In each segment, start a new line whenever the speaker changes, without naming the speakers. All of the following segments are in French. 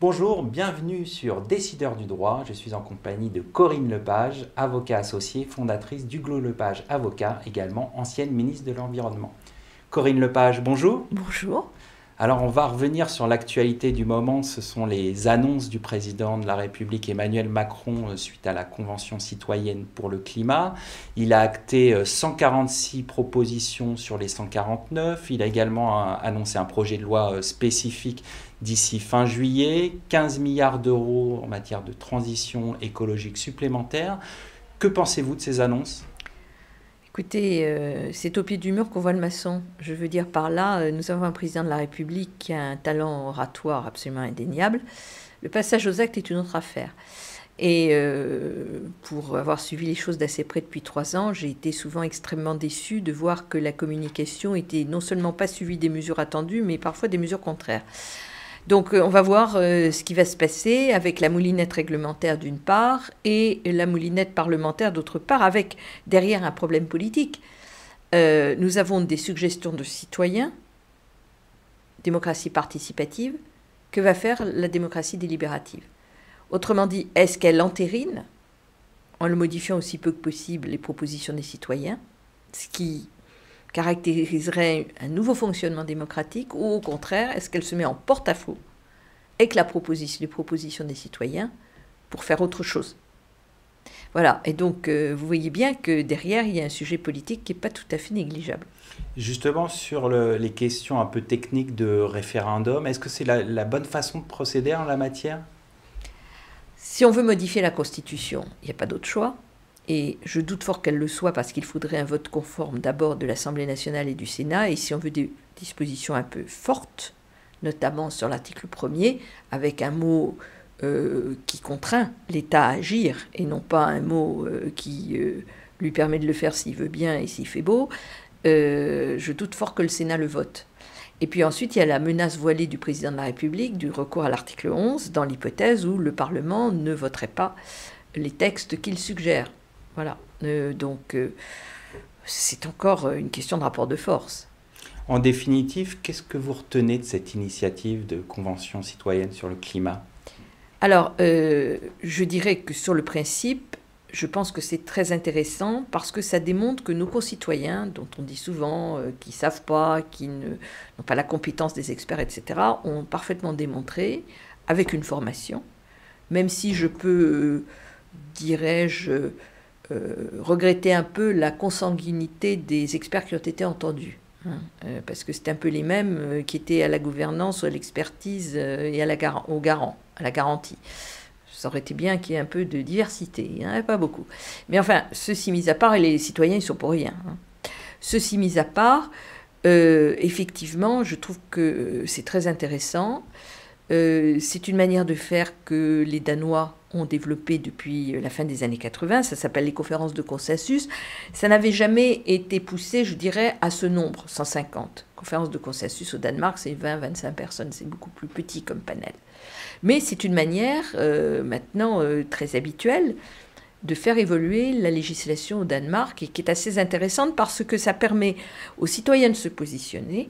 Bonjour, bienvenue sur Décideurs du droit. Je suis en compagnie de Corinne Lepage, avocat associée, fondatrice d'Hugo Lepage Avocat, également ancienne ministre de l'Environnement. Corinne Lepage, bonjour.
Bonjour.
Alors on va revenir sur l'actualité du moment. Ce sont les annonces du président de la République Emmanuel Macron suite à la Convention citoyenne pour le climat. Il a acté 146 propositions sur les 149. Il a également annoncé un projet de loi spécifique d'ici fin juillet, 15 milliards d'euros en matière de transition écologique supplémentaire. Que pensez-vous de ces annonces ?
Écoutez, c'est au pied du mur qu'on voit le maçon. Je veux dire par là, nous avons un président de la République qui a un talent oratoire absolument indéniable. Le passage aux actes est une autre affaire. Et pour avoir suivi les choses d'assez près depuis 3 ans, j'ai été souvent extrêmement déçue de voir que la communication était non seulement pas suivie des mesures attendues, mais parfois des mesures contraires. Donc on va voir ce qui va se passer avec la moulinette réglementaire d'une part et la moulinette parlementaire d'autre part, avec derrière un problème politique. Nous avons des suggestions de citoyens, démocratie participative. Que va faire la démocratie délibérative? Autrement dit, est-ce qu'elle entérine, en le modifiant aussi peu que possible, les propositions des citoyens, ce qui caractériserait un nouveau fonctionnement démocratique, ou au contraire, est-ce qu'elle se met en porte-à-faux avec les propositions des citoyens pour faire autre chose? Voilà, et donc vous voyez bien que derrière, il y a un sujet politique qui n'est pas tout à fait négligeable.
Justement, sur les questions un peu techniques de référendum, est-ce que c'est la bonne façon de procéder en la matière ?
Si on veut modifier la Constitution, il n'y a pas d'autre choix. Et je doute fort qu'elle le soit parce qu'il faudrait un vote conforme d'abord de l'Assemblée nationale et du Sénat. Et si on veut des dispositions un peu fortes, notamment sur l'article 1er, avec un mot qui contraint l'État à agir et non pas un mot qui lui permet de le faire s'il veut bien et s'il fait beau, je doute fort que le Sénat le vote. Et puis ensuite, il y a la menace voilée du président de la République du recours à l'article 11 dans l'hypothèse où le Parlement ne voterait pas les textes qu'il suggère. Voilà, donc c'est encore une question de rapport de force.
En définitive, qu'est-ce que vous retenez de cette initiative de convention citoyenne sur le climat ?
Alors, je dirais que sur le principe, je pense que c'est très intéressant parce que ça démontre que nos concitoyens, dont on dit souvent qu'ils ne savent pas, qui n'ont pas la compétence des experts, etc., ont parfaitement démontré, avec une formation, même si je peux, dirais-je, regretter un peu la consanguinité des experts qui ont été entendus. Parce que c'est un peu les mêmes qui étaient à la gouvernance, à l'expertise et à la garantie. Ça aurait été bien qu'il y ait un peu de diversité, il n'y en avait pas beaucoup. Mais enfin, ceci mis à part, et les citoyens, ils ne sont pour rien. Ceci mis à part, effectivement, je trouve que c'est très intéressant. C'est une manière de faire que les Danois ont développé depuis la fin des années 80, ça s'appelle les conférences de consensus. Ça n'avait jamais été poussé, je dirais, à ce nombre, 150. Conférences de consensus au Danemark, c'est 20-25 personnes, c'est beaucoup plus petit comme panel. Mais c'est une manière, maintenant très habituelle, de faire évoluer la législation au Danemark et qui est assez intéressante parce que ça permet aux citoyens de se positionner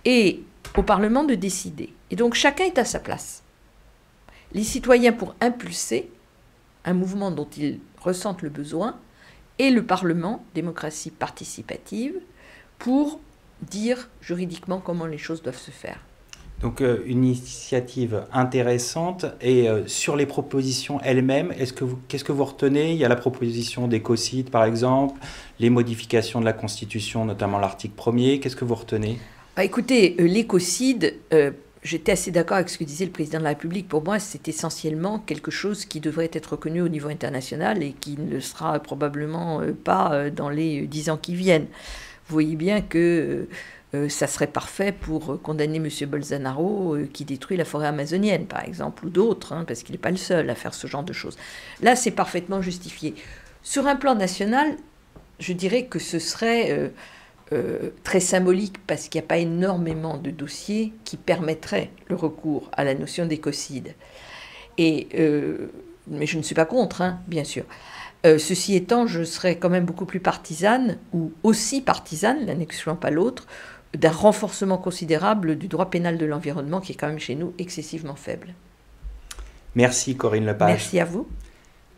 et au Parlement de décider. Et donc chacun est à sa place. Les citoyens pour impulser un mouvement dont ils ressentent le besoin et le Parlement, démocratie participative, pour dire juridiquement comment les choses doivent se faire.
Donc une initiative intéressante. Et sur les propositions elles-mêmes, qu'est-ce que vous retenez ? Il y a la proposition d'écocide par exemple, les modifications de la Constitution, notamment l'article 1er. Qu'est-ce que vous retenez ?
Écoutez, l'écocide, j'étais assez d'accord avec ce que disait le président de la République. Pour moi, c'est essentiellement quelque chose qui devrait être reconnu au niveau international et qui ne le sera probablement pas dans les 10 ans qui viennent. Vous voyez bien que ça serait parfait pour condamner M. Bolsonaro qui détruit la forêt amazonienne, par exemple, ou d'autres, parce qu'il n'est pas le seul à faire ce genre de choses. Là, c'est parfaitement justifié. Sur un plan national, je dirais que ce serait très symbolique parce qu'il n'y a pas énormément de dossiers qui permettraient le recours à la notion d'écocide. Mais je ne suis pas contre, bien sûr. Ceci étant, je serais quand même beaucoup plus partisane, ou aussi partisane, l'un n'excluant pas l'autre, d'un renforcement considérable du droit pénal de l'environnement qui est quand même chez nous excessivement faible.
Merci Corinne Lepage.
Merci à vous.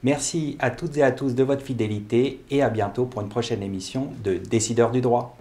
Merci à toutes et à tous de votre fidélité et à bientôt pour une prochaine émission de Décideurs du droit.